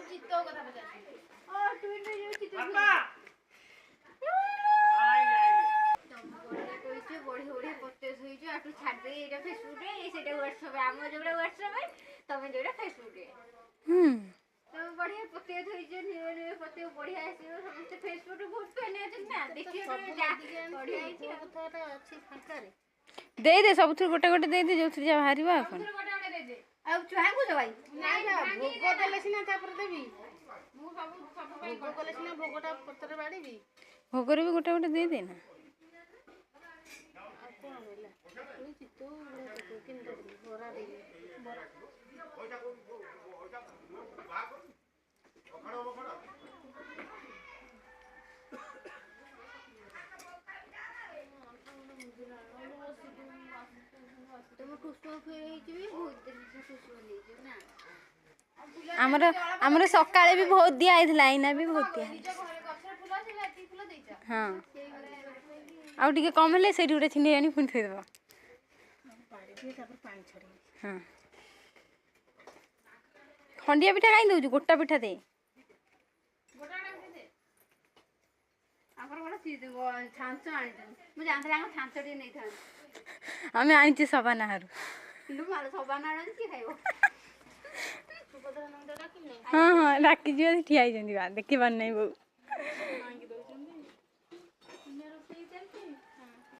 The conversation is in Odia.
ଚିତ୍ତ କଥା ପଚାରୁଛି ଟୁଇଣ୍ଟି ଯୋଉ ଚିତ୍ତ କହିଛୁ ବଢି ବଢି ପତେ ଶୋଇଛୁ ଆଠୁ ଛାଡି ଦେଇ ଏଇଟା ଫେସବୁକରେ ସେଇଟା ହ୍ୱାଟ୍ସଆପ ଆମ ଯୋଉଟା ହ୍ୱାଟ୍ସଆପ ତମେ ଯୋଉଟା ଫେସବୁକରେ ତମେ ବଢିଆ ପତେ ଧୋଇଛ ନିଜ ପତେ ବଢିଆ ଆସିବ ସମସ୍ତେ ଫେସବୁକରେ ବହୁତ ଫ୍ୟାନ ଅଛନ୍ତି ନା ଦେଖିବ ବଢିଆ ହେଇଛି କଥାଟା ଅଛି ଫାଙ୍କାରେ ଦେଇଦେ ସବୁଥିରୁ ଗୋଟେ ଗୋଟେ ଦେଇଦେ ଯୋଉଥିରେ ଯାହା ବାହାରିବ ଆଉ କଣ ଆଉ ଛୁଆଙ୍କୁ ଜବାଇ ନାଇଁ ନା ଭୋଗ ଦେଲେ ସିନା ତାପରେ ଦେବି ମୁଁ ସବୁ ଭୋଗ କଲେ ସିନା ଭୋଗଟା ପତ୍ରରେ ବାଢିବି ଭୋଗରେ ବି ଗୋଟେ ଗୋଟେ ଦେଇଦେ ନା ଆଉ କଣ ରହିଲା ଚିତ୍ତ କେମିତି ଦେବି ବରା ଦେବି ଆମର ସକାଳେ ବି ବହୁତ ଦିଆ ହେଇଥିଲା ଏଇନା ବି ବହୁତ ଦିଆ ହଁ ଆଉ ଟିକେ କମ ହେଲେ ସେଇଠି ଗୋଟେ ଛିଣ୍ଡେଇ ଆଣି ପୁଣି ଥୋଇଦେବ ହଁ ଖଣ୍ଡିଆ ପିଠା କାଇଁ ଦଉଛୁ ଗୋଟା ପିଠା ଦେ ଆମେ ଆଣିଛୁ ସବାନାହାରୁ ହଁ ହଁ ଡାକିଯିବ ଠିଆ ହେଇଛନ୍ତି ବା ଦେଖିପାରୁ ନାହିଁ ବୋଉ